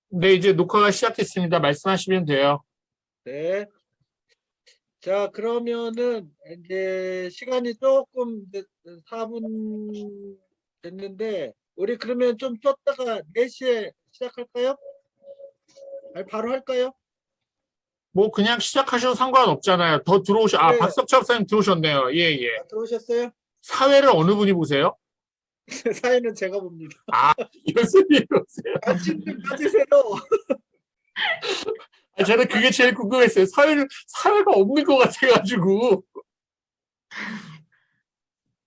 네, 이제 녹화가 시작됐습니다. 말씀하시면 돼요. 네. 자, 그러면은 이제 시간이 조금 4분 됐는데 우리 그러면 좀 쉬었다가 4시에 시작할까요? 아니, 바로 할까요? 뭐 그냥 시작하셔도 상관없잖아요. 더 그래요. 박석철 박사님 들어오셨네요. 예, 예. 들어오셨어요? 사회를 어느 분이 보세요? 사연은 제가 봅니다. 아, 교수님 보세요. 관심 좀 가지세요. 저는 그게 제일 궁금했어요. 사회가 없는 것 같아가지고.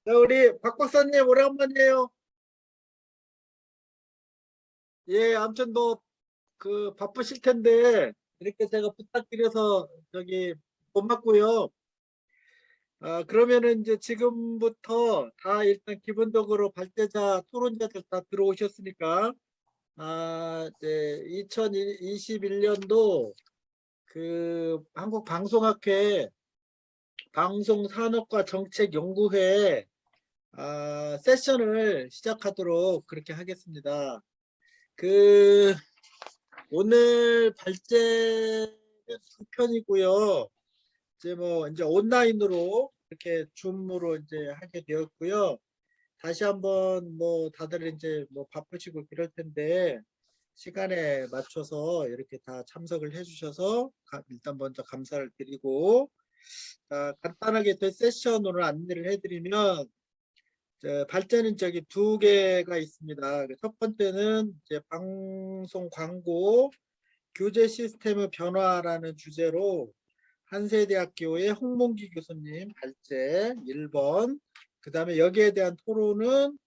자, 우리 박 박사님 오랜만이에요. 예, 아무튼 뭐 그 바쁘실 텐데 이렇게 제가 부탁드려서 저기 고맙고요. 그러면은 이제 지금부터 다 일단 기본적으로 발제자, 토론자들 다 들어오셨으니까, 이제 2021년도 그 한국방송학회 방송산업과 정책연구회 세션을 시작하도록 그렇게 하겠습니다. 그 오늘 발제는 2편이고요. 이제 온라인으로 이렇게 줌으로 이제 하게 되었고요. 다시 한번 뭐 다들 이제 뭐 바쁘시고 그럴 텐데 시간에 맞춰서 이렇게 다 참석을 해주셔서 일단 먼저 감사를 드리고, 간단하게 또 세션으로 안내를 해드리면, 발제는 저기 2개가 있습니다. 첫 번째는 이제 방송 광고 교재 시스템의 변화라는 주제로 한세대학교의 홍몽기 교수님 발제 1번, 그 다음에 여기에 대한 토론은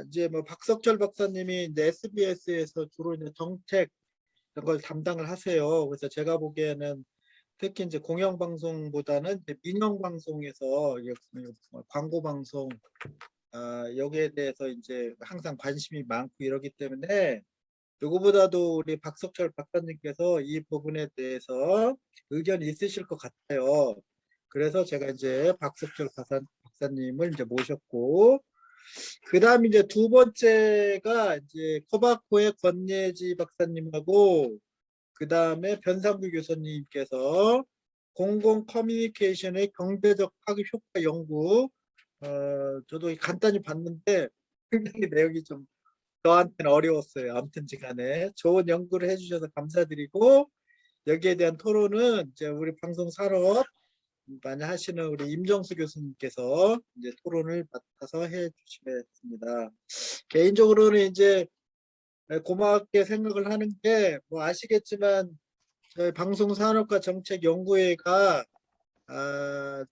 이제 뭐 박석철 박사님이 이제 SBS에서 주로 이제 정책 이런 걸 담당을 하세요. 그래서 제가 보기에는 특히 이제 공영방송보다는 이제 민영방송에서 광고방송 여기에 대해서 이제 항상 관심이 많고 이러기 때문에 누구보다도 우리 박석철 박사님께서 이 부분에 대해서 의견이 있으실 것 같아요. 그래서 제가 이제 박석철 박사님을 이제 모셨고, 그 다음 이제 2번째가 이제 코바코의 권예지 박사님하고, 그 다음에 변상규 교수님께서 공공 커뮤니케이션의 경제적 파급 효과 연구, 저도 간단히 봤는데 굉장히 내용이 좀 저한테는 어려웠어요. 아무튼지 간에 좋은 연구를 해주셔서 감사드리고, 여기에 대한 토론은 이제 우리 방송 산업 많이 하시는 우리 임정수 교수님께서 이제 토론을 맡아서 해 주시겠습니다. 개인적으로는 이제 고맙게 생각을 하는 게, 뭐 아시겠지만 저희 방송산업과 정책연구회가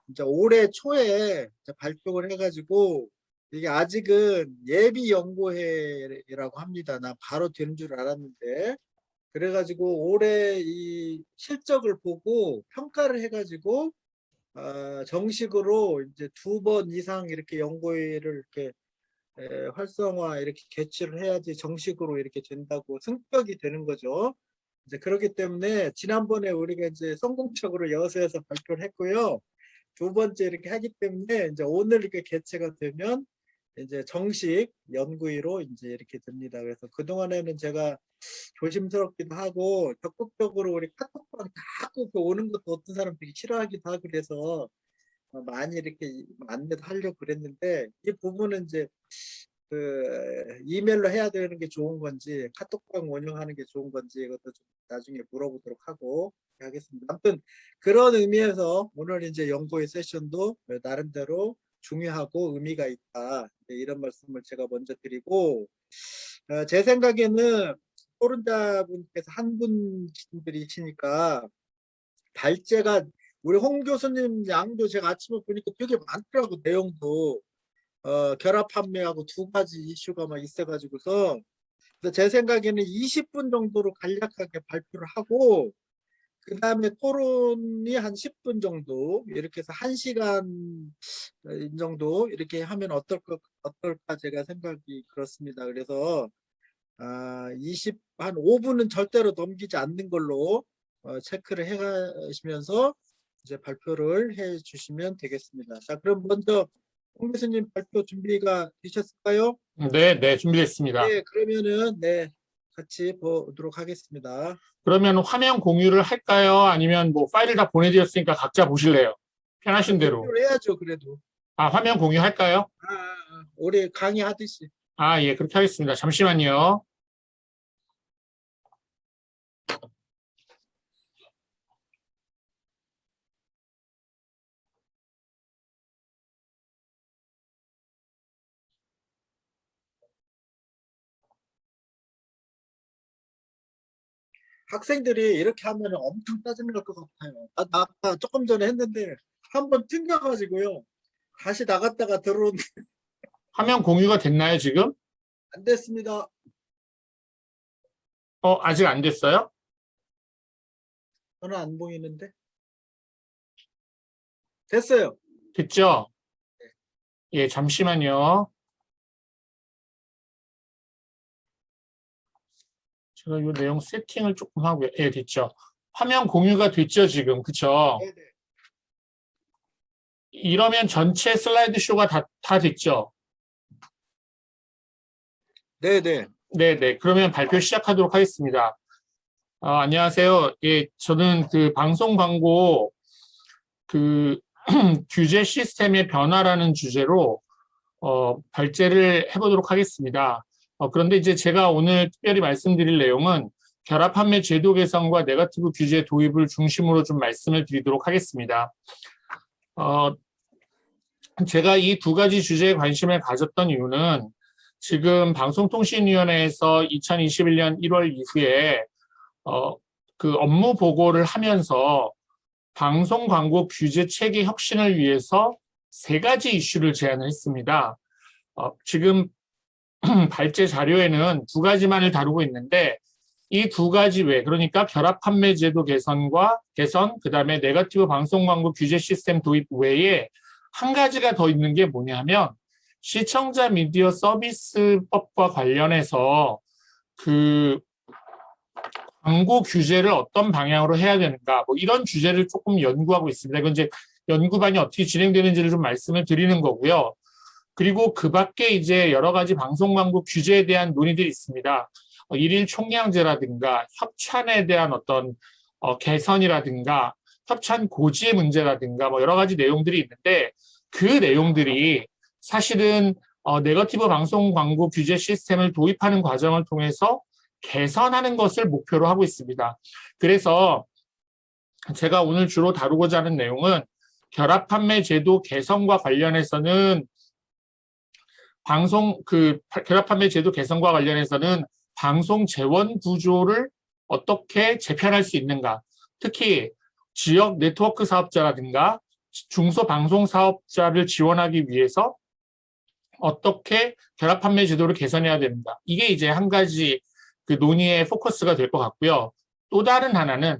이제 올해 초에 발표를 해가지고, 이게 아직은 예비 연구회라고 합니다. 나 바로 되는 줄 알았는데, 그래가지고 올해 이 실적을 보고 평가를 해가지고 정식으로 이제 2번 이상 이렇게 연구회를 이렇게 활성화 이렇게 개최를 해야지 정식으로 이렇게 된다고 승격이 되는 거죠. 이제 그렇기 때문에 지난번에 우리가 이제 성공적으로 여수에서 발표를 했고요. 2번째 이렇게 하기 때문에 이제 오늘 이렇게 개최가 되면 이제 정식 연구위로 이제 이렇게 됩니다. 그래서 그동안에는 제가 조심스럽기도 하고 적극적으로 우리 카톡방 자꾸 오는 것도 어떤 사람들이 싫어하기도 하고 그래서 많이 이렇게 안내도 하려고 그랬는데, 이 부분은 이제 그 이메일로 해야 되는 게 좋은 건지 카톡방 운영하는 게 좋은 건지 이것도 좀 나중에 물어보도록 하고 하겠습니다. 아무튼 그런 의미에서 오늘 이제 연구회 세션도 나름대로 중요하고 의미가 있다, 이런 말씀을 제가 먼저 드리고, 제 생각에는 토론자분께서 한 분들이시니까 발제가 우리 홍 교수님 양도 제가 아침에 보니까 되게 많더라고. 내용도 결합 판매하고 2가지 이슈가 막 있어가지고서, 그래서 제 생각에는 20분 정도로 간략하게 발표를 하고, 그 다음에 토론이 한 10분 정도 이렇게 해서 1시간 정도 이렇게 하면 어떨까 제가 생각이 그렇습니다. 그래서 한 5분은 절대로 넘기지 않는 걸로 체크를 해 가시면서 이제 발표를 해 주시면 되겠습니다. 자, 그럼 먼저 홍 교수님 발표 준비가 되셨을까요? 네, 네, 준비됐습니다. 네, 그러면은 네, 같이 보도록 하겠습니다. 그러면 화면 공유를 할까요? 아니면 뭐 파일을 다 보내드렸으니까 각자 보실래요? 편하신 대로. 공유를 해야죠, 그래도. 아, 화면 공유할까요? 올해 강의하듯이. 아, 예, 그렇게 하겠습니다. 잠시만요. 학생들이 이렇게 하면 엄청 짜증날 것 같아요. 나 아까 조금 전에 했는데 한번 튕겨가지고요. 다시 나갔다가 들어오는데 화면 공유가 됐나요, 지금? 안 됐습니다. 아직 안 됐어요? 저는 안 보이는데. 됐어요. 됐죠? 예, 잠시만요. 제가 이 내용 세팅을 조금 하고요. 예, 됐죠. 화면 공유가 됐죠, 지금. 그쵸? 네네. 이러면 전체 슬라이드 쇼가 다 됐죠? 네네. 네네. 그러면 발표 시작하도록 하겠습니다. 안녕하세요. 예, 저는 그 방송 광고 그 규제 시스템의 변화라는 주제로 발제를 해보도록 하겠습니다. 그런데 이제 제가 오늘 특별히 말씀드릴 내용은 결합 판매 제도 개선과 네거티브 규제 도입을 중심으로 좀 말씀을 드리도록 하겠습니다. 제가 이 두 가지 주제에 관심을 가졌던 이유는 지금 방송통신위원회에서 2021년 1월 이후에 그 업무 보고를 하면서 방송 광고 규제 체계 혁신을 위해서 세 가지 이슈를 제안을 했습니다. 지금 발제 자료에는 두 가지만을 다루고 있는데 이 두 가지 외, 그러니까 결합 판매 제도 개선, 그다음에 네거티브 방송 광고 규제 시스템 도입 외에 한 가지가 더 있는 게 뭐냐면 시청자 미디어 서비스법과 관련해서 그 광고 규제를 어떤 방향으로 해야 되는가, 뭐 이런 주제를 조금 연구하고 있습니다. 이건 이제 연구반이 어떻게 진행되는지를 좀 말씀을 드리는 거고요. 그리고 그 밖에 이제 여러 가지 방송 광고 규제에 대한 논의들이 있습니다. 일일 총량제라든가 협찬에 대한 어떤 개선이라든가 협찬 고지의 문제라든가 뭐 여러 가지 내용들이 있는데 그 내용들이 사실은 네거티브 방송 광고 규제 시스템을 도입하는 과정을 통해서 개선하는 것을 목표로 하고 있습니다. 그래서 제가 오늘 주로 다루고자 하는 내용은 결합 판매 제도 개선과 관련해서는 결합 판매 제도 개선과 관련해서는 방송 재원 구조를 어떻게 재편할 수 있는가, 특히 지역 네트워크 사업자라든가 중소방송 사업자를 지원하기 위해서 어떻게 결합 판매 제도를 개선해야 됩니다. 이게 이제 한 가지 그 논의의 포커스가 될 것 같고요. 또 다른 하나는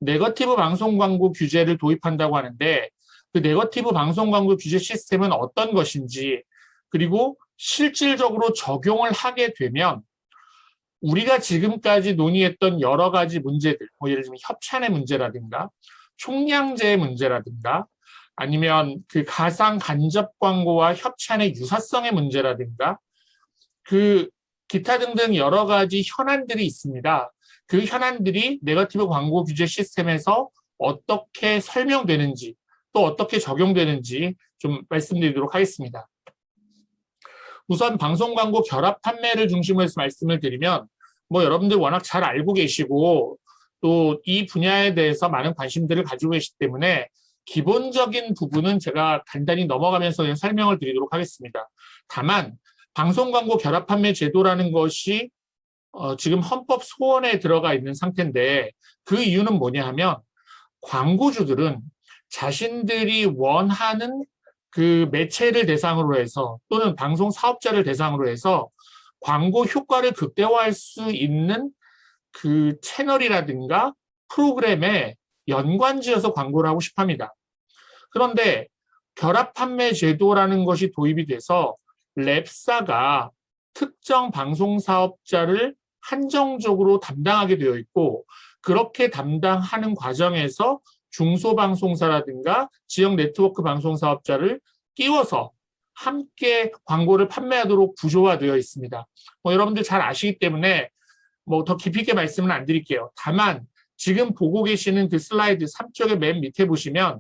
네거티브 방송 광고 규제를 도입한다고 하는데 그 네거티브 방송 광고 규제 시스템은 어떤 것인지, 그리고 실질적으로 적용을 하게 되면 우리가 지금까지 논의했던 여러 가지 문제들, 뭐 예를 들면 협찬의 문제라든가 총량제의 문제라든가 아니면 그 가상 간접 광고와 협찬의 유사성의 문제라든가 그 기타 등등 여러 가지 현안들이 있습니다. 그 현안들이 네거티브 광고 규제 시스템에서 어떻게 설명되는지 또 어떻게 적용되는지 좀 말씀드리도록 하겠습니다. 우선 방송 광고 결합 판매를 중심으로 해서 말씀을 드리면 뭐 여러분들 워낙 잘 알고 계시고 또 이 분야에 대해서 많은 관심들을 가지고 계시기 때문에 기본적인 부분은 제가 간단히 넘어가면서 그냥 설명을 드리도록 하겠습니다. 다만 방송 광고 결합 판매 제도라는 것이 지금 헌법 소원에 들어가 있는 상태인데 그 이유는 뭐냐 하면 광고주들은 자신들이 원하는 그 매체를 대상으로 해서 또는 방송 사업자를 대상으로 해서 광고 효과를 극대화할 수 있는 그 채널이라든가 프로그램에 연관지어서 광고를 하고 싶어 합니다. 그런데 결합 판매 제도라는 것이 도입이 돼서 랩사가 특정 방송 사업자를 한정적으로 담당하게 되어 있고 그렇게 담당하는 과정에서 중소방송사라든가 지역 네트워크 방송사업자를 끼워서 함께 광고를 판매하도록 구조화되어 있습니다. 여러분들 잘 아시기 때문에 뭐 더 깊이 있게 말씀은 안 드릴게요. 다만 지금 보고 계시는 그 슬라이드 3쪽의 맨 밑에 보시면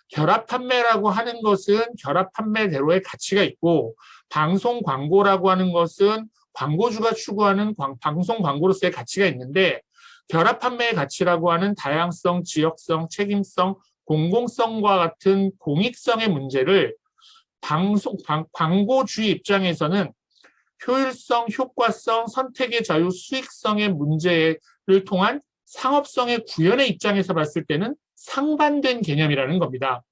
결합 판매라고 하는 것은 결합 판매대로의 가치가 있고 방송 광고라고 하는 것은 광고주가 추구하는 방송 광고로서의 가치가 있는데 결합 판매의 가치라고 하는 다양성, 지역성, 책임성, 공공성과 같은 공익성의 문제를 광고주의 입장에서는 효율성, 효과성, 선택의 자유, 수익성의 문제를 통한 상업성의 구현의 입장에서 봤을 때는 상반된 개념이라는 겁니다.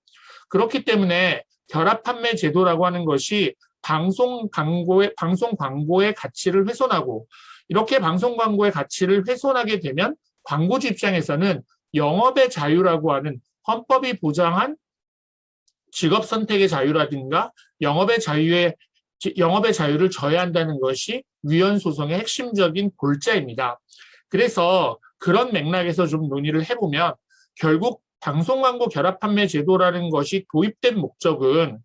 그렇기 때문에 결합 판매 제도라고 하는 것이 방송 광고의 가치를 훼손하고 이렇게 방송 광고의 가치를 훼손하게 되면 광고주 입장에서는 영업의 자유라고 하는 헌법이 보장한 직업 선택의 자유라든가 영업의 자유를 저해한다는 것이 위헌 소송의 핵심적인 골자입니다. 그래서 그런 맥락에서 좀 논의를 해보면 결국 방송 광고 결합 판매 제도라는 것이 도입된 목적은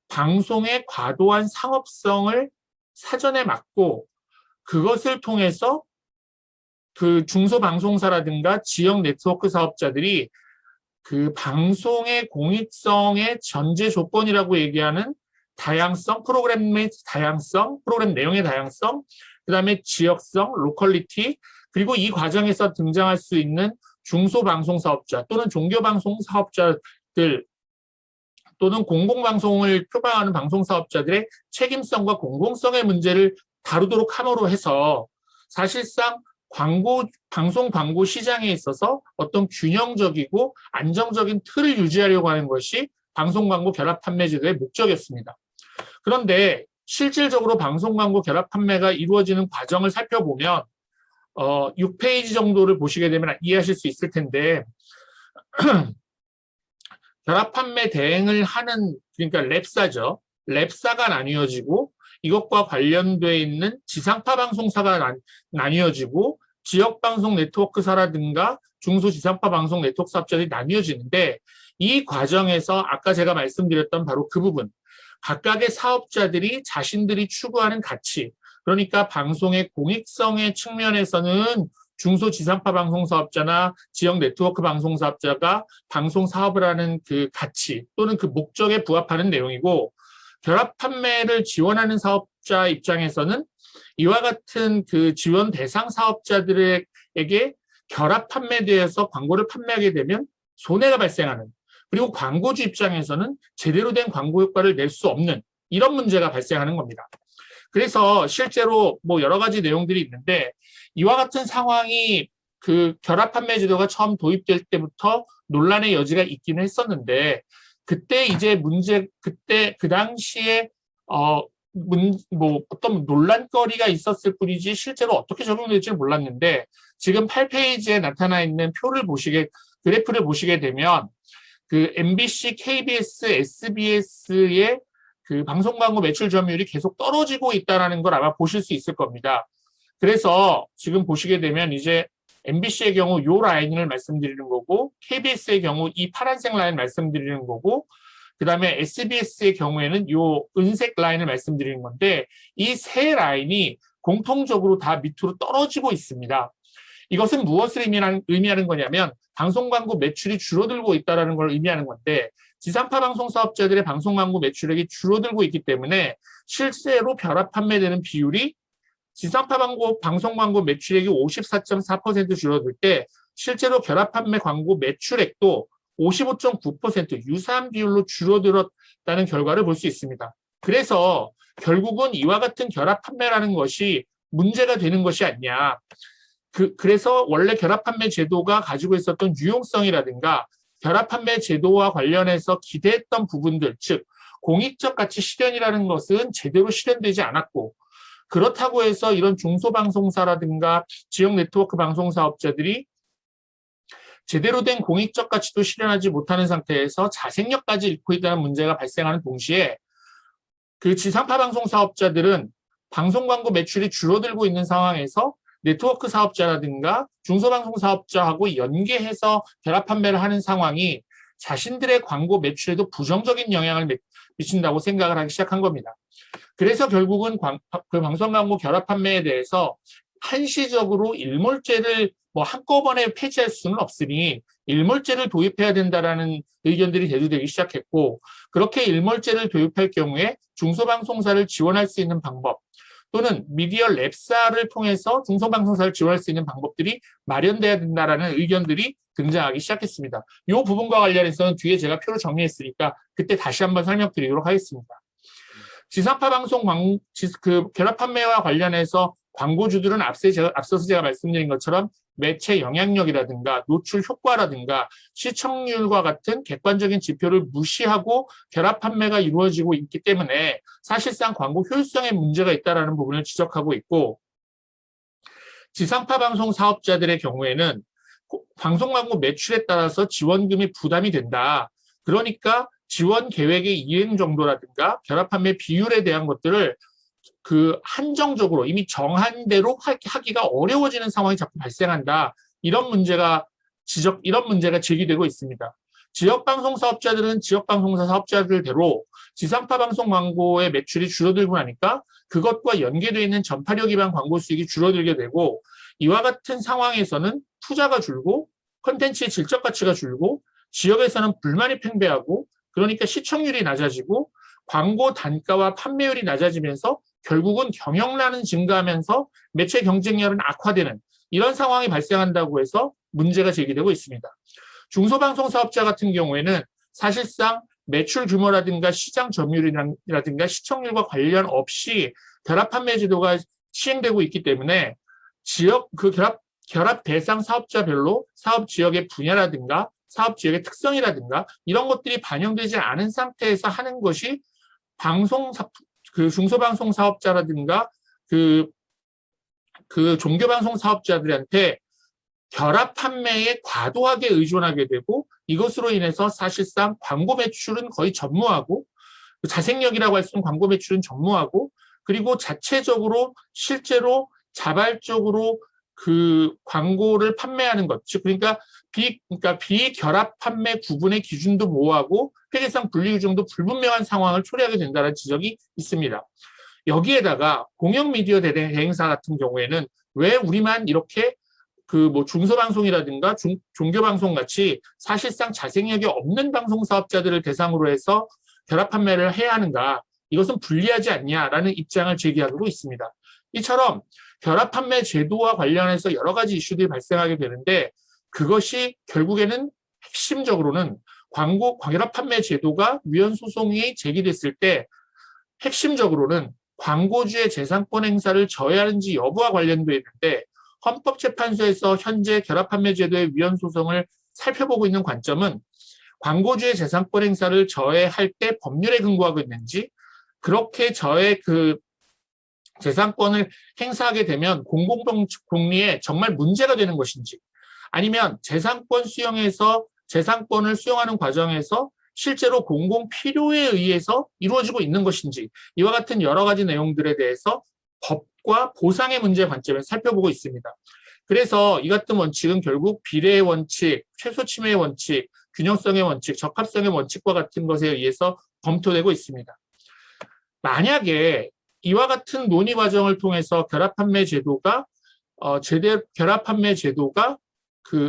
방송의 과도한 상업성을 사전에 막고 그것을 통해서 그 중소방송사라든가 지역 네트워크 사업자들이 그 방송의 공익성의 전제 조건이라고 얘기하는 다양성, 프로그램의 다양성, 프로그램 내용의 다양성, 그다음에 지역성, 로컬리티, 그리고 이 과정에서 등장할 수 있는 중소방송 사업자 또는 종교방송 사업자들 또는 공공방송을 표방하는 방송 사업자들의 책임성과 공공성의 문제를 다루도록 함으로 해서 사실상 방송 광고 시장에 있어서 어떤 균형적이고 안정적인 틀을 유지하려고 하는 것이 방송 광고 결합 판매 제도의 목적이었습니다. 그런데 실질적으로 방송 광고 결합 판매가 이루어지는 과정을 살펴보면 6페이지 정도를 보시게 되면 이해하실 수 있을 텐데 결합 판매 대행을 하는 그러니까 랩사죠. 랩사가 나뉘어지고 이것과 관련돼 있는 지상파 방송사가 나뉘어지고 지역방송 네트워크사라든가 중소지상파 방송 네트워크 사업자들이 나뉘어지는데 이 과정에서 아까 제가 말씀드렸던 바로 그 부분 각각의 사업자들이 자신들이 추구하는 가치 그러니까 방송의 공익성의 측면에서는 중소지상파 방송사업자나 지역 네트워크 방송사업자가 방송 사업을 하는 그 가치 또는 그 목적에 부합하는 내용이고 결합 판매를 지원하는 사업자 입장에서는 이와 같은 그 지원 대상 사업자들에게 결합 판매대에서 광고를 판매하게 되면 손해가 발생하는 그리고 광고주 입장에서는 제대로 된 광고 효과를 낼 수 없는 이런 문제가 발생하는 겁니다. 그래서 실제로 뭐 여러 가지 내용들이 있는데 이와 같은 상황이 그 결합 판매 제도가 처음 도입될 때부터 논란의 여지가 있기는 했었는데 그때 이제 그때 그 당시에 뭐 어떤 논란거리가 있었을 뿐이지 실제로 어떻게 적용될지 몰랐는데 지금 8페이지에 나타나 있는 그래프를 보시게 되면 그 MBC, KBS, SBS의 그 방송 광고 매출 점유율이 계속 떨어지고 있다는 걸 아마 보실 수 있을 겁니다. 그래서 지금 보시게 되면 이제 MBC의 경우 요 라인을 말씀드리는 거고 KBS의 경우 이 파란색 라인 말씀드리는 거고 그 다음에 SBS의 경우에는 요 은색 라인을 말씀드리는 건데 이 세 라인이 공통적으로 다 밑으로 떨어지고 있습니다. 이것은 무엇을 의미하는 거냐면 방송 광고 매출이 줄어들고 있다는 걸 의미하는 건데 지상파 방송 사업자들의 방송 광고 매출액이 줄어들고 있기 때문에 실제로 결합 판매되는 비율이 지상파 방송 광고 매출액이 54.4% 줄어들 때 실제로 결합 판매 광고 매출액도 55.9% 유사한 비율로 줄어들었다는 결과를 볼 수 있습니다. 그래서 결국은 이와 같은 결합 판매라는 것이 문제가 되는 것이 아니냐. 그래서 원래 결합 판매 제도가 가지고 있었던 유용성이라든가 결합 판매 제도와 관련해서 기대했던 부분들, 즉 공익적 가치 실현이라는 것은 제대로 실현되지 않았고 그렇다고 해서 이런 중소방송사라든가 지역 네트워크 방송사업자들이 제대로 된 공익적 가치도 실현하지 못하는 상태에서 자생력까지 잃고 있다는 문제가 발생하는 동시에 그 지상파 방송 사업자들은 방송 광고 매출이 줄어들고 있는 상황에서 네트워크 사업자라든가 중소방송 사업자하고 연계해서 결합 판매를 하는 상황이 자신들의 광고 매출에도 부정적인 영향을 미친다고 생각을 하기 시작한 겁니다. 그래서 결국은 그 방송 광고 결합 판매에 대해서 한시적으로 일몰제를 뭐 한꺼번에 폐지할 수는 없으니 일몰제를 도입해야 된다라는 의견들이 대두되기 시작했고, 그렇게 일몰제를 도입할 경우에 중소방송사를 지원할 수 있는 방법 또는 미디어 랩사를 통해서 중소방송사를 지원할 수 있는 방법들이 마련돼야 된다라는 의견들이 등장하기 시작했습니다. 이 부분과 관련해서는 뒤에 제가 표로 정리했으니까 그때 다시 한번 설명드리도록 하겠습니다. 지상파 방송 결합 판매와 관련해서 광고주들은 앞서서 제가 말씀드린 것처럼 매체 영향력이라든가 노출 효과라든가 시청률과 같은 객관적인 지표를 무시하고 결합 판매가 이루어지고 있기 때문에 사실상 광고 효율성에 문제가 있다는 부분을 지적하고 있고, 지상파 방송 사업자들의 경우에는 방송 광고 매출에 따라서 지원금이 부담이 된다. 그러니까 지원 계획의 이행 정도라든가 결합 판매 비율에 대한 것들을 한정적으로 이미 정한 대로 하기가 어려워지는 상황이 자꾸 발생한다. 이런 문제가 제기되고 있습니다. 지역방송 사업자들은 지역방송사 사업자들대로 지상파 방송 광고의 매출이 줄어들고 나니까 그것과 연계되어 있는 전파력 기반 광고 수익이 줄어들게 되고, 이와 같은 상황에서는 투자가 줄고 콘텐츠의 질적 가치가 줄고 지역에서는 불만이 팽배하고, 그러니까 시청률이 낮아지고 광고 단가와 판매율이 낮아지면서 결국은 경영난은 증가하면서 매체 경쟁력은 악화되는 이런 상황이 발생한다고 해서 문제가 제기되고 있습니다. 중소방송 사업자 같은 경우에는 사실상 매출 규모라든가 시장 점유율이라든가 시청률과 관련 없이 결합 판매 제도가 시행되고 있기 때문에 결합 대상 사업자별로 사업 지역의 분야라든가 사업 지역의 특성이라든가 이런 것들이 반영되지 않은 상태에서 하는 것이 중소방송 사업자라든가 종교방송 사업자들한테 결합 판매에 과도하게 의존하게 되고, 이것으로 인해서 사실상 광고 매출은 거의 전무하고, 자생력이라고 할 수 있는 광고 매출은 전무하고, 그리고 자체적으로 실제로 자발적으로 광고를 판매하는 것, 즉 그러니까 비결합 판매 구분의 기준도 모호하고 회계상 분리 규정도 불분명한 상황을 초래하게 된다는 지적이 있습니다. 여기에다가 공영 미디어 대행사 같은 경우에는 왜 우리만 이렇게 중소방송이라든가 종교방송 같이 사실상 자생력이 없는 방송 사업자들을 대상으로 해서 결합 판매를 해야 하는가, 이것은 불리하지 않냐라는 입장을 제기하고 있습니다. 이처럼 결합 판매 제도와 관련해서 여러 가지 이슈들이 발생하게 되는데, 그것이 결국에는 핵심적으로는 결합 판매 제도가 위헌 소송이 제기됐을 때 핵심적으로는 광고주의 재산권 행사를 저해하는지 여부와 관련되어 있는데, 헌법재판소에서 현재 결합 판매 제도의 위헌 소송을 살펴보고 있는 관점은 광고주의 재산권 행사를 저해할 때 법률에 근거하고 있는지, 그렇게 재산권을 행사하게 되면 공공복리에 정말 문제가 되는 것인지, 아니면 재산권을 수용하는 과정에서 실제로 공공 필요에 의해서 이루어지고 있는 것인지, 이와 같은 여러 가지 내용들에 대해서 법과 보상의 문제 관점에서 살펴보고 있습니다. 그래서 이 같은 원칙은 결국 비례의 원칙, 최소 침해의 원칙, 균형성의 원칙, 적합성의 원칙과 같은 것에 의해서 검토되고 있습니다. 만약에 이와 같은 논의 과정을 통해서 결합 판매 제도가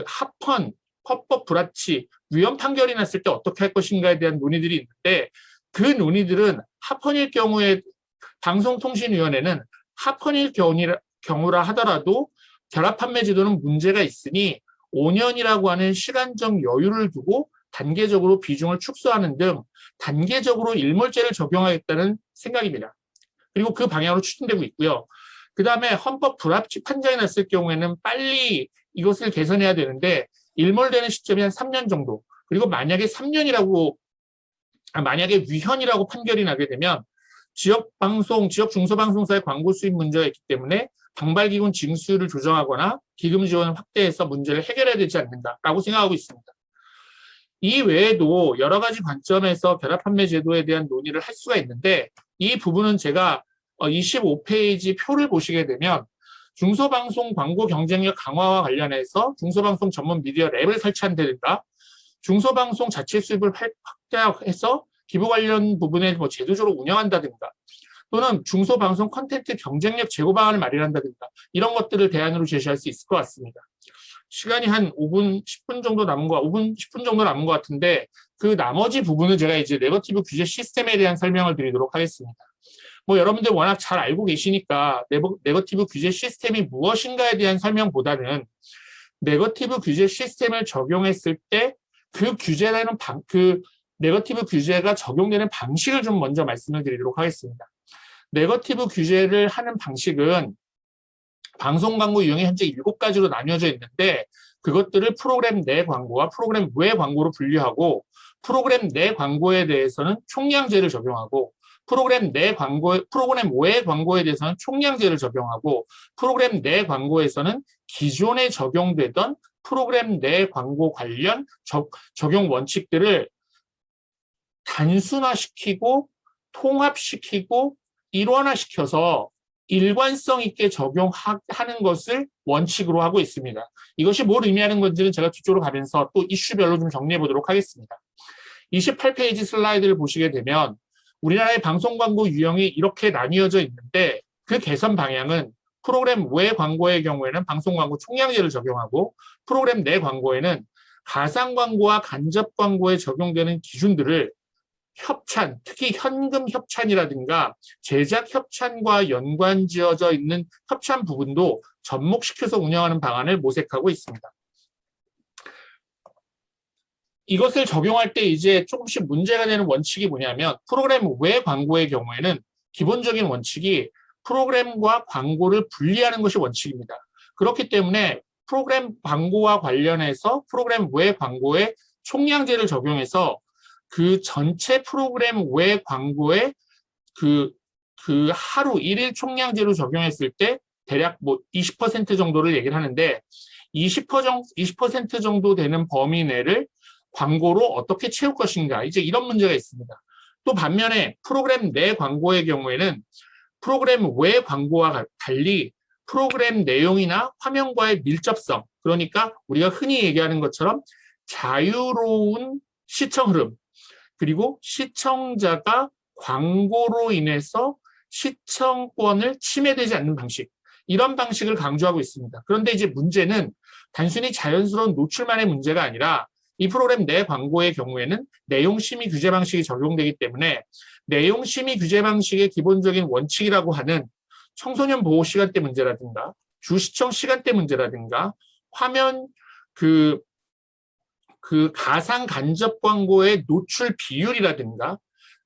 합헌, 헌법 불합치, 위헌 판결이 났을 때 어떻게 할 것인가에 대한 논의들이 있는데, 그 논의들은 합헌일 경우에 방송통신위원회는 합헌일 경우라 하더라도 결합 판매 제도는 문제가 있으니 5년이라고 하는 시간적 여유를 두고 단계적으로 비중을 축소하는 등 단계적으로 일몰제를 적용하겠다는 생각입니다. 그리고 그 방향으로 추진되고 있고요. 그 다음에 헌법 불합치 판정이 났을 경우에는 빨리 이것을 개선해야 되는데, 일몰되는 시점이 한 3년 정도, 그리고 만약에 위헌이라고 판결이 나게 되면 지역 중소방송사의 광고 수입 문제가 있기 때문에 방발기금 징수율을 조정하거나 기금 지원을 확대해서 문제를 해결해야 되지 않는다라고 생각하고 있습니다. 이 외에도 여러 가지 관점에서 결합 판매 제도에 대한 논의를 할 수가 있는데, 이 부분은 제가 25페이지 표를 보시게 되면 중소방송 광고 경쟁력 강화와 관련해서 중소방송 전문 미디어 랩을 설치한다든가, 중소방송 자체 수입을 확대해서 기부 관련 부분에 제도적으로 운영한다든가, 또는 중소방송 콘텐츠 경쟁력 제고 방안을 마련한다든가 이런 것들을 대안으로 제시할 수 있을 것 같습니다. 시간이 한 5분, 10분 정도 남은 5분, 10분 정도 남은 것 같은데 그 나머지 부분은 제가 이제 네거티브 규제 시스템에 대한 설명을 드리도록 하겠습니다. 뭐 여러분들 워낙 잘 알고 계시니까 네거티브 규제 시스템이 무엇인가에 대한 설명보다는 네거티브 규제 시스템을 적용했을 때 그 규제라는 그 네거티브 규제가 적용되는 방식을 좀 먼저 말씀을 드리도록 하겠습니다. 네거티브 규제를 하는 방식은 방송 광고 유형이 현재 7가지로 나뉘어져 있는데 그것들을 프로그램 내 광고와 프로그램 외 광고로 분류하고 프로그램 내 광고에 대해서는 총량제를 적용하고 프로그램 외 광고에 대해서는 총량제를 적용하고 프로그램 내 광고에서는 기존에 적용되던 프로그램 내 광고 관련 적용 원칙들을 단순화시키고 통합시키고 일원화시켜서 일관성 있게 적용하는 것을 원칙으로 하고 있습니다. 이것이 뭘 의미하는 건지는 제가 뒤쪽으로 가면서 또 이슈별로 좀 정리해 보도록 하겠습니다. 28페이지 슬라이드를 보시게 되면 우리나라의 방송 광고 유형이 이렇게 나뉘어져 있는데 그 개선 방향은 프로그램 외 광고의 경우에는 방송 광고 총량제를 적용하고 프로그램 내 광고에는 가상 광고와 간접 광고에 적용되는 기준들을 협찬, 특히 현금 협찬이라든가 제작 협찬과 연관지어져 있는 협찬 부분도 접목시켜서 운영하는 방안을 모색하고 있습니다. 이것을 적용할 때 이제 조금씩 문제가 되는 원칙이 뭐냐면 프로그램 외 광고의 경우에는 기본적인 원칙이 프로그램과 광고를 분리하는 것이 원칙입니다. 그렇기 때문에 프로그램 광고와 관련해서 프로그램 외 광고에 총량제를 적용해서 그 전체 프로그램 외 광고에 그 하루 1일 총량제로 적용했을 때 대략 뭐 20% 정도를 얘기를 하는데 20% 정도 되는 범위 내를 광고로 어떻게 채울 것인가 이제 이런 문제가 있습니다. 또 반면에 프로그램 내 광고의 경우에는 프로그램 외 광고와 달리 프로그램 내용이나 화면과의 밀접성 그러니까 우리가 흔히 얘기하는 것처럼 자유로운 시청 흐름 그리고 시청자가 광고로 인해서 시청권을 침해되지 않는 방식 이런 방식을 강조하고 있습니다. 그런데 이제 문제는 단순히 자연스러운 노출만의 문제가 아니라 이 프로그램 내 광고의 경우에는 내용심의 규제 방식이 적용되기 때문에 내용심의 규제 방식의 기본적인 원칙이라고 하는 청소년 보호 시간대 문제라든가 주시청 시간대 문제라든가 화면 그 가상 간접 광고의 노출 비율이라든가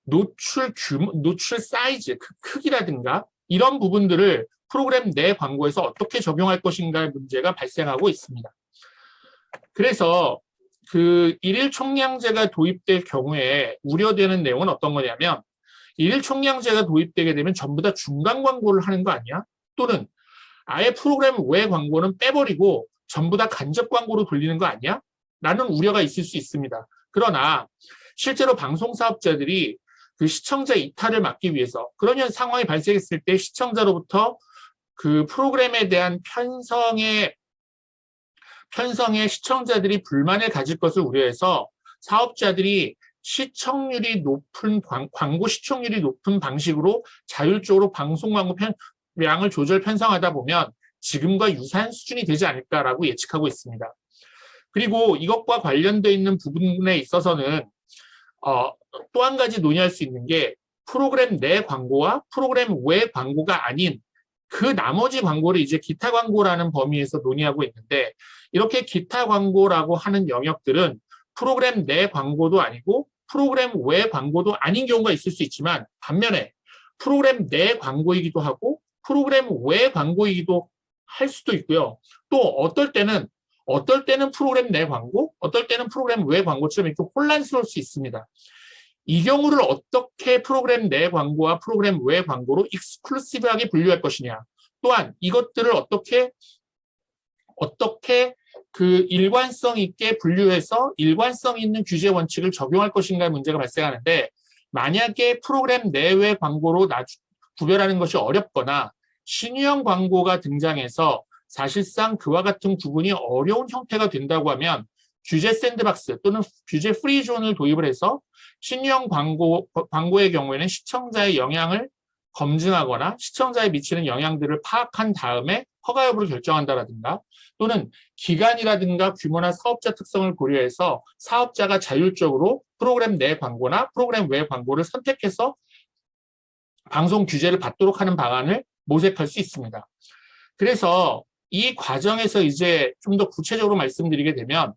노출 규모, 노출 사이즈, 그 크기라든가 이런 부분들을 프로그램 내 광고에서 어떻게 적용할 것인가의 문제가 발생하고 있습니다. 그래서 그 일일 총량제가 도입될 경우에 우려되는 내용은 어떤 거냐면 일일 총량제가 도입되게 되면 전부 다 중간 광고를 하는 거 아니야? 또는 아예 프로그램 외 광고는 빼버리고 전부 다 간접 광고로 돌리는 거 아니야? 라는 우려가 있을 수 있습니다. 그러나 실제로 방송 사업자들이 그 시청자 이탈을 막기 위해서 그런 상황이 발생했을 때 시청자로부터 그 프로그램에 대한 편성에 시청자들이 불만을 가질 것을 우려해서 사업자들이 시청률이 높은 광고 시청률이 높은 방식으로 자율적으로 방송 광고 양을 조절 편성하다 보면 지금과 유사한 수준이 되지 않을까라고 예측하고 있습니다. 그리고 이것과 관련되어 있는 부분에 있어서는 또 한 가지 논의할 수 있는 게 프로그램 내 광고와 프로그램 외 광고가 아닌 그 나머지 광고를 이제 기타 광고라는 범위에서 논의하고 있는데 이렇게 기타 광고라고 하는 영역들은 프로그램 내 광고도 아니고 프로그램 외 광고도 아닌 경우가 있을 수 있지만 반면에 프로그램 내 광고이기도 하고 프로그램 외 광고이기도 할 수도 있고요. 또 어떨 때는 프로그램 내 광고, 어떨 때는 프로그램 외 광고처럼 이렇게 혼란스러울 수 있습니다. 이 경우를 어떻게 프로그램 내 광고와 프로그램 외 광고로 익스클루시브하게 분류할 것이냐. 또한 이것들을 어떻게 그 일관성 있게 분류해서 일관성 있는 규제 원칙을 적용할 것인가의 문제가 발생하는데 만약에 프로그램 내외 광고로 구별하는 것이 어렵거나 신유형 광고가 등장해서 사실상 그와 같은 구분이 어려운 형태가 된다고 하면 규제 샌드박스 또는 규제 프리존을 도입을 해서 신유형 광고의 경우에는 시청자의 영향을 검증하거나 시청자에 미치는 영향들을 파악한 다음에 허가 여부를 결정한다라든가, 또는 기간이라든가 규모나 사업자 특성을 고려해서 사업자가 자율적으로 프로그램 내 광고나 프로그램 외 광고를 선택해서 방송 규제를 받도록 하는 방안을 모색할 수 있습니다. 그래서 이 과정에서 이제 좀 더 구체적으로 말씀드리게 되면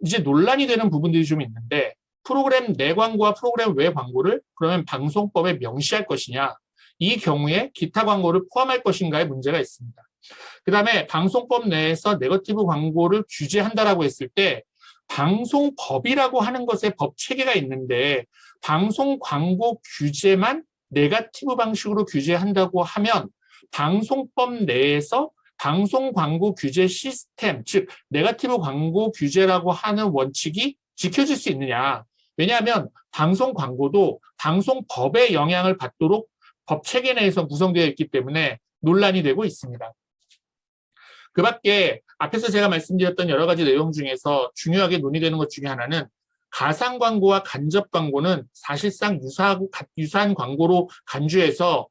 이제 논란이 되는 부분들이 좀 있는데, 프로그램 내 광고와 프로그램 외 광고를 그러면 방송법에 명시할 것이냐, 이 경우에 기타 광고를 포함할 것인가의 문제가 있습니다. 그 다음에 방송법 내에서 네거티브 광고를 규제한다라고 했을 때 방송법이라고 하는 것에 법 체계가 있는데, 방송 광고 규제만 네거티브 방식으로 규제한다고 하면 방송법 내에서 방송 광고 규제 시스템, 즉 네거티브 광고 규제라고 하는 원칙이 지켜질 수 있느냐. 왜냐하면 방송 광고도 방송법의 영향을 받도록 법 체계 내에서 구성되어 있기 때문에 논란이 되고 있습니다. 그 밖에 앞에서 제가 말씀드렸던 여러 가지 내용 중에서 중요하게 논의되는 것 중에 하나는, 가상 광고와 간접 광고는 사실상 유사한 광고로 간주해서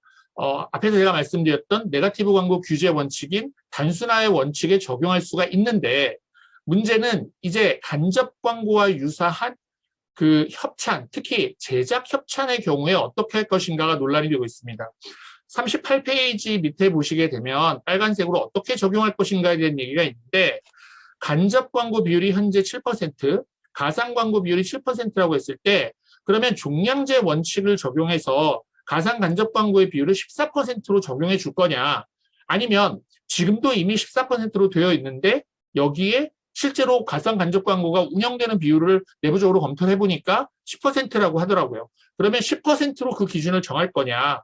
앞에서 제가 말씀드렸던 네거티브 광고 규제 원칙인 단순화의 원칙에 적용할 수가 있는데, 문제는 이제 간접 광고와 유사한 그 협찬, 특히 제작 협찬의 경우에 어떻게 할 것인가가 논란이 되고 있습니다. 38페이지 밑에 보시게 되면 빨간색으로 어떻게 적용할 것인가에 대한 얘기가 있는데, 간접 광고 비율이 현재 7%, 가상 광고 비율이 7%라고 했을 때, 그러면 종량제 원칙을 적용해서 가상 간접 광고의 비율을 14%로 적용해 줄 거냐, 아니면 지금도 이미 14%로 되어 있는데 여기에 실제로 가상 간접 광고가 운영되는 비율을 내부적으로 검토를 해보니까 10%라고 하더라고요. 그러면 10%로 그 기준을 정할 거냐.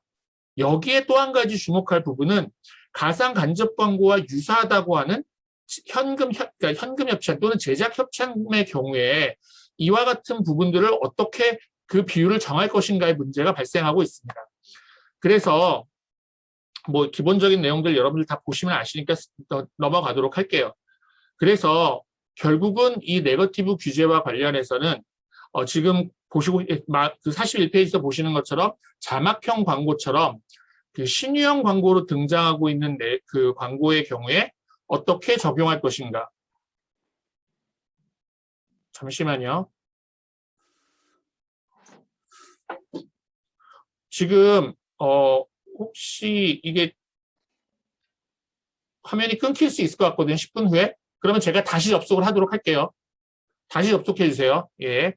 여기에 또 한 가지 주목할 부분은, 가상 간접 광고와 유사하다고 하는 그러니까 현금 협찬 또는 제작 협찬의 경우에 이와 같은 부분들을 어떻게 그 비율을 정할 것인가의 문제가 발생하고 있습니다. 그래서 뭐 기본적인 내용들 여러분들 다 보시면 아시니까 넘어가도록 할게요. 그래서 결국은 이 네거티브 규제와 관련해서는 지금 보시고 그 41페이지에서 보시는 것처럼 자막형 광고처럼 그 신유형 광고로 등장하고 있는 그 광고의 경우에 어떻게 적용할 것인가. 잠시만요. 지금 혹시 이게 화면이 끊길 수 있을 것 같거든요. 10분 후에. 그러면 제가 다시 접속을 하도록 할게요. 다시 접속해 주세요. 예.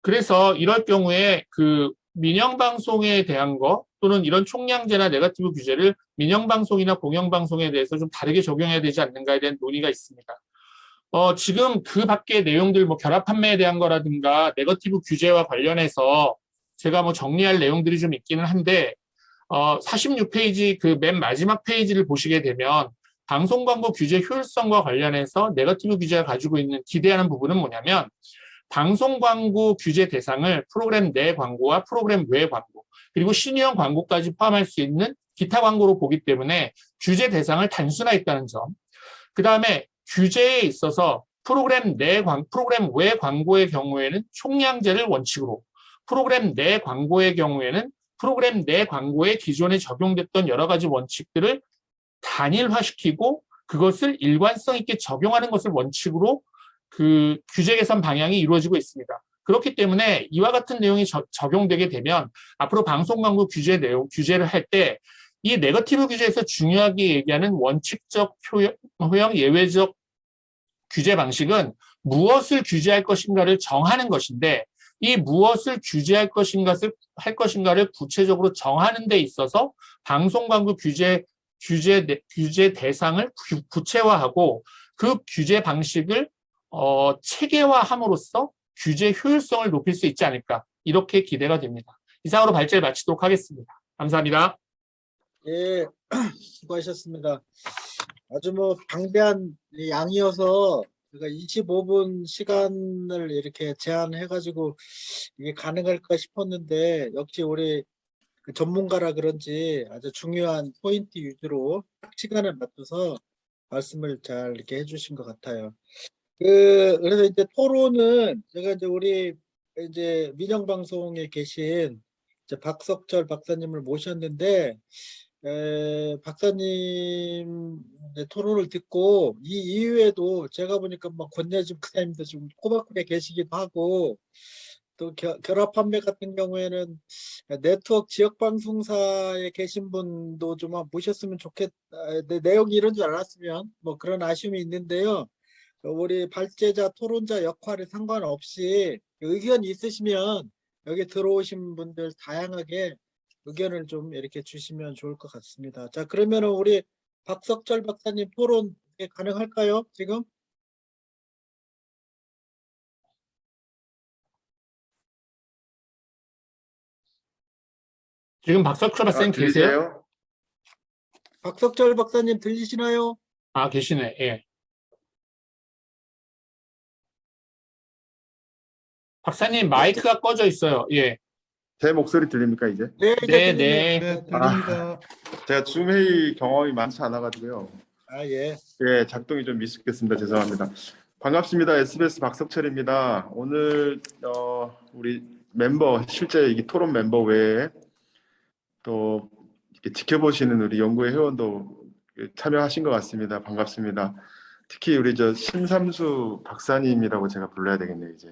그래서 이럴 경우에 그 민영방송에 대한 거 또는 이런 총량제나 네거티브 규제를 민영방송이나 공영방송에 대해서 좀 다르게 적용해야 되지 않는가에 대한 논의가 있습니다. 지금 그 밖의 내용들, 뭐 결합 판매에 대한 거라든가 네거티브 규제와 관련해서 제가 뭐 정리할 내용들이 좀 있기는 한데, 46페이지 그 맨 마지막 페이지를 보시게 되면 방송 광고 규제 효율성과 관련해서 네거티브 규제가 가지고 있는 기대하는 부분은 뭐냐면, 방송 광고 규제 대상을 프로그램 내 광고와 프로그램 외 광고, 그리고 신유형 광고까지 포함할 수 있는 기타 광고로 보기 때문에 규제 대상을 단순화했다는 점. 그 다음에 규제에 있어서 프로그램 외 광고의 경우에는 총량제를 원칙으로, 프로그램 내 광고의 경우에는 프로그램 내 광고에 기존에 적용됐던 여러 가지 원칙들을 단일화시키고 그것을 일관성 있게 적용하는 것을 원칙으로 그 규제 개선 방향이 이루어지고 있습니다. 그렇기 때문에 이와 같은 내용이 적용되게 되면 앞으로 방송 광고 규제를 할 때 이 네거티브 규제에서 중요하게 얘기하는 원칙적 효용 예외적 규제 방식은 무엇을 규제할 것인가를 정하는 것인데, 이 무엇을 규제할 것인가를 구체적으로 정하는 데 있어서 방송 광고 규제 대상을 구체화하고 그 규제 방식을 체계화함으로써 규제 효율성을 높일 수 있지 않을까, 이렇게 기대가 됩니다. 이상으로 발제를 마치도록 하겠습니다. 감사합니다. 예, 수고하셨습니다. 아주 뭐 방대한 양이어서 제가 25분 시간을 이렇게 제한해가지고 이게 가능할까 싶었는데, 역시 우리 그 전문가라 그런지 아주 중요한 포인트 위주로 딱 시간을 맞춰서 말씀을 잘 이렇게 해주신 것 같아요. 그래서 이제 토론은 제가 이제 우리 이제 민영방송에 계신 이제 박석철 박사님을 모셨는데 박사님 이제 토론을 듣고 이 이후에도 제가 보니까 막 권여준 박사님도 좀 코바코에 계시기도 하고 또 결합 판매 같은 경우에는 네트워크 지역 방송사에 계신 분도 좀 모셨으면 좋겠다. 내용이 이런 줄 알았으면 뭐 그런 아쉬움이 있는데요. 우리 발제자, 토론자 역할에 상관없이 의견이 있으시면 여기 들어오신 분들 다양하게 의견을 좀 이렇게 주시면 좋을 것 같습니다. 자, 그러면은 우리 박석철 박사님 토론 가능할까요? 지금? 지금 박석철 박사님 계세요? 들리세요? 박석철 박사님 들리시나요? 아, 계시네. 예. 박사님 마이크가 꺼져 있어요. 예. 제 목소리 들립니까, 이제? 네, 이제 네, 들리네요. 네. 네, 들립니다. 제가 줌 회의 경험이 많지 않아가지고요. 아, 예. 예, 작동이 좀 미숙했습니다. 죄송합니다. 반갑습니다. SBS 박석철입니다. 오늘 우리 멤버, 실제 이 토론 멤버 외에 또 이렇게 지켜보시는 우리 연구회 회원도 참여하신 것 같습니다. 반갑습니다. 특히 우리 신삼수 박사님이라고 제가 불러야 되겠네요, 이제.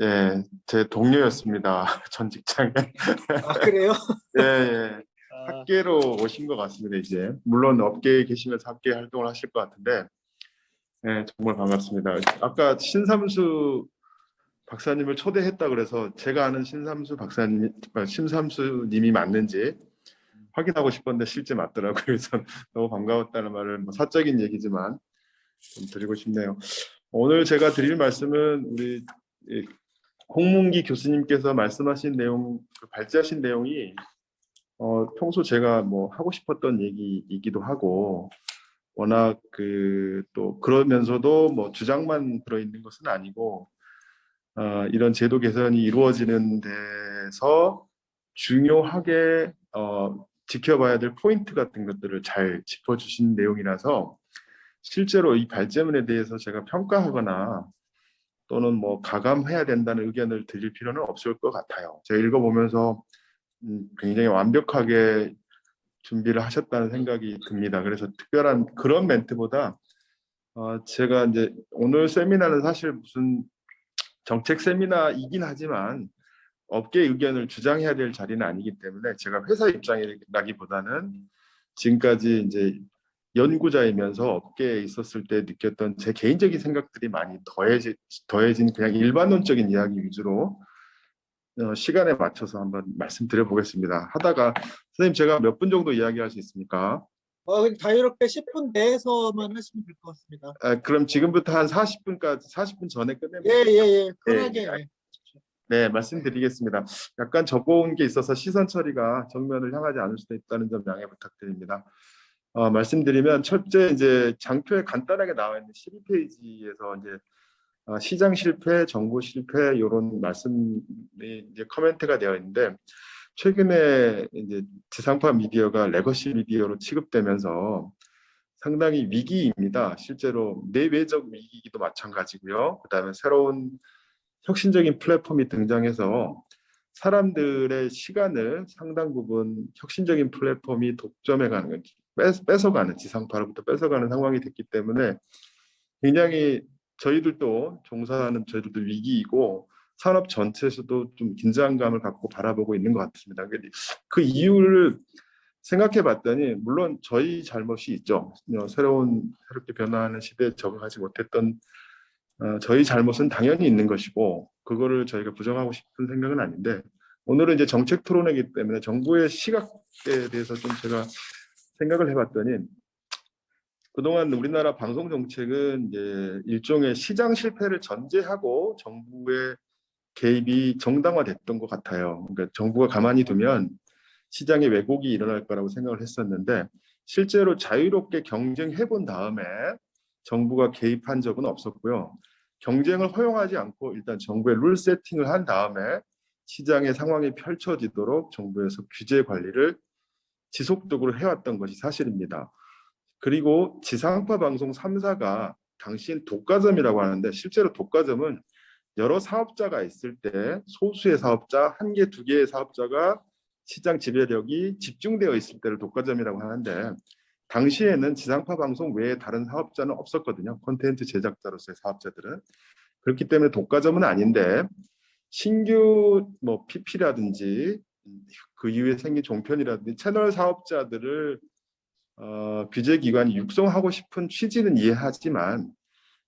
예, 제 동료였습니다. 전 직장에. 아, 그래요? 예, 예. 아, 학계로 오신 것 같습니다, 이제. 물론 업계에 계시면서 학계 활동을 하실 것 같은데, 예, 정말 반갑습니다. 아까 신삼수 박사님을 초대했다 그래서 제가 아는 신삼수 박사님, 신삼수님이 맞는지 확인하고 싶었는데 실제 맞더라고요. 그래서 너무 반가웠다는 말을 뭐 사적인 얘기지만 좀 드리고 싶네요. 오늘 제가 드릴 말씀은 우리 홍문기 교수님께서 말씀하신 내용, 발제하신 내용이 평소 제가 뭐 하고 싶었던 얘기이기도 하고 워낙 또 그러면서도 뭐 주장만 들어있는 것은 아니고 이런 제도 개선이 이루어지는 데서 중요하게 지켜봐야 될 포인트 같은 것들을 잘 짚어주신 내용이라서 실제로 이 발제문에 대해서 제가 평가하거나 또는 뭐 가감해야 된다는 의견을 드릴 필요는 없을 것 같아요. 제가 읽어보면서 굉장히 완벽하게 준비를 하셨다는 생각이 듭니다. 그래서 특별한 그런 멘트보다 제가 이제 오늘 세미나는 사실 무슨 정책 세미나이긴 하지만 업계 의견을 주장해야 될 자리는 아니기 때문에 제가 회사 입장이라기보다는 지금까지 이제 연구자이면서 업계에 있었을 때 느꼈던 제 개인적인 생각들이 많이 더해진 그냥 일반론적인 이야기 위주로 시간에 맞춰서 한번 말씀드려 보겠습니다. 하다가 선생님 제가 몇 분 정도 이야기할 수 있습니까? 그냥 자유롭게 10분 내에서만 하시면 될 것 같습니다. 그럼 지금부터 한 40분 전에 끝내면 예, 예, 예. 편하게. 예. 네, 말씀드리겠습니다. 약간 적어온 게 있어서 시선 처리가 정면을 향하지 않을 수도 있다는 점 양해 부탁드립니다. 말씀드리면 첫째 이제 장표에 간단하게 나와 있는 12페이지에서 이제 시장 실패, 정부 실패 이런 말씀이 이제 커멘트가 되어 있는데 최근에 이제 지상파 미디어가 레거시 미디어로 취급되면서 상당히 위기입니다. 실제로 내외적 위기도 마찬가지고요. 그다음에 새로운 혁신적인 플랫폼이 등장해서 사람들의 시간을 상당 부분 혁신적인 플랫폼이 독점해가는, 뺏어가는, 지상파로부터 뺏어가는 상황이 됐기 때문에 굉장히 저희들도 종사하는 저희들도 위기이고 산업 전체에서도 좀 긴장감을 갖고 바라보고 있는 것 같습니다. 그 이유를 생각해 봤더니 물론 저희 잘못이 있죠. 새롭게 변화하는 시대에 적응하지 못했던 저희 잘못은 당연히 있는 것이고 그거를 저희가 부정하고 싶은 생각은 아닌데 오늘은 이제 정책 토론이기 때문에 정부의 시각에 대해서 좀 제가 생각을 해봤더니 그동안 우리나라 방송 정책은 이제 일종의 시장 실패를 전제하고 정부의 개입이 정당화됐던 것 같아요. 그러니까 정부가 가만히 두면 시장에 왜곡이 일어날 거라고 생각을 했었는데 실제로 자유롭게 경쟁해 본 다음에 정부가 개입한 적은 없었고요. 경쟁을 허용하지 않고 일단 정부의 룰 세팅을 한 다음에 시장의 상황이 펼쳐지도록 정부에서 규제 관리를 지속적으로 해왔던 것이 사실입니다. 그리고 지상파 방송 3사가 당시엔 독과점이라고 하는데 실제로 독과점은 여러 사업자가 있을 때 소수의 사업자, 한 개, 두 개의 사업자가 시장 지배력이 집중되어 있을 때를 독과점이라고 하는데 당시에는 지상파 방송 외에 다른 사업자는 없었거든요. 콘텐츠 제작자로서의 사업자들은. 그렇기 때문에 독과점은 아닌데 신규 뭐 PP라든지 그 이후에 생긴 종편이라든지 채널 사업자들을 규제기관이 육성하고 싶은 취지는 이해하지만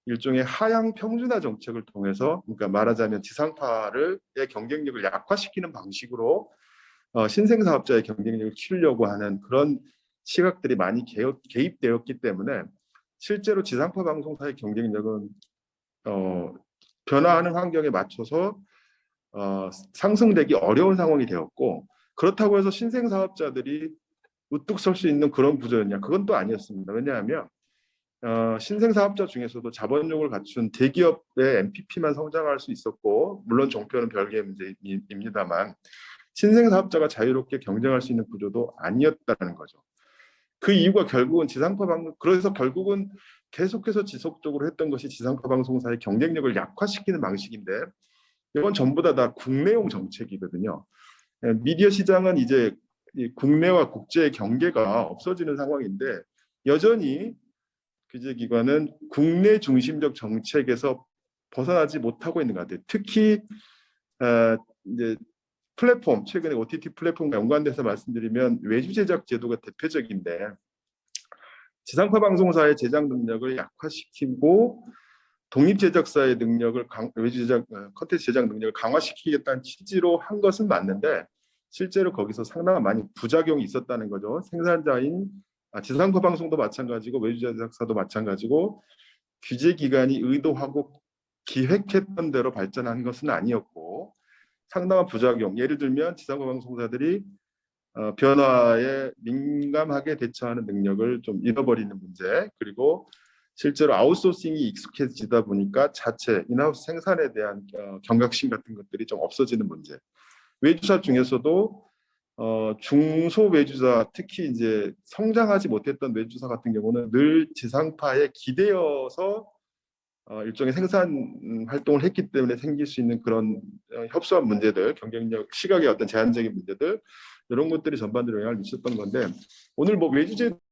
일종의 하향 평준화 정책을 통해서 그러니까 말하자면 지상파의 경쟁력을 약화시키는 방식으로 신생 사업자의 경쟁력을 키우려고 하는 그런 시각들이 많이 개입되었기 때문에 실제로 지상파 방송사의 경쟁력은 변화하는 환경에 맞춰서 상승되기 어려운 상황이 되었고 그렇다고 해서 신생 사업자들이 우뚝 설 수 있는 그런 구조였냐? 그건 또 아니었습니다. 왜냐하면 신생 사업자 중에서도 자본력을 갖춘 대기업의 MPP만 성장할 수 있었고 물론 종편은 별개의 문제입니다만 신생 사업자가 자유롭게 경쟁할 수 있는 구조도 아니었다는 거죠. 그 이유가 결국은 지상파 방송 그래서 결국은 계속해서 지속적으로 했던 것이 지상파 방송사의 경쟁력을 약화시키는 방식인데 이건 전부 다 국내용 정책이거든요. 미디어 시장은 이제 국내와 국제의 경계가 없어지는 상황인데 여전히 규제기관은 국내 중심적 정책에서 벗어나지 못하고 있는 것 같아요. 특히 이제 플랫폼, 최근에 OTT 플랫폼과 연관돼서 말씀드리면 외주 제작 제도가 대표적인데 지상파 방송사의 제작 능력을 약화시키고 독립 제작사의 능력을 외주 제작 컨텐츠 제작 능력을 강화시키겠다는 취지로 한 것은 맞는데 실제로 거기서 상당한 많이 부작용이 있었다는 거죠. 생산자인 지상파 방송도 마찬가지고 외주 제작사도 마찬가지고 규제 기관이 의도하고 기획했던 대로 발전한 것은 아니었고 상당한 부작용. 예를 들면 지상파 방송사들이 변화에 민감하게 대처하는 능력을 좀 잃어버리는 문제, 그리고 실제로 아웃소싱이 익숙해지다 보니까 자체 인하우스 생산에 대한 경각심 같은 것들이 좀 없어지는 문제. 외주사 중에서도 중소 외주사, 특히 이제 성장하지 못했던 외주사 같은 경우는 늘 지상파에 기대어서 일종의 생산 활동을 했기 때문에 생길 수 있는 그런 협소한 문제들, 경쟁력, 시각의 어떤 제한적인 문제들 이런 것들이 전반적으로 영향을 미쳤던 건데 오늘 뭐 외주제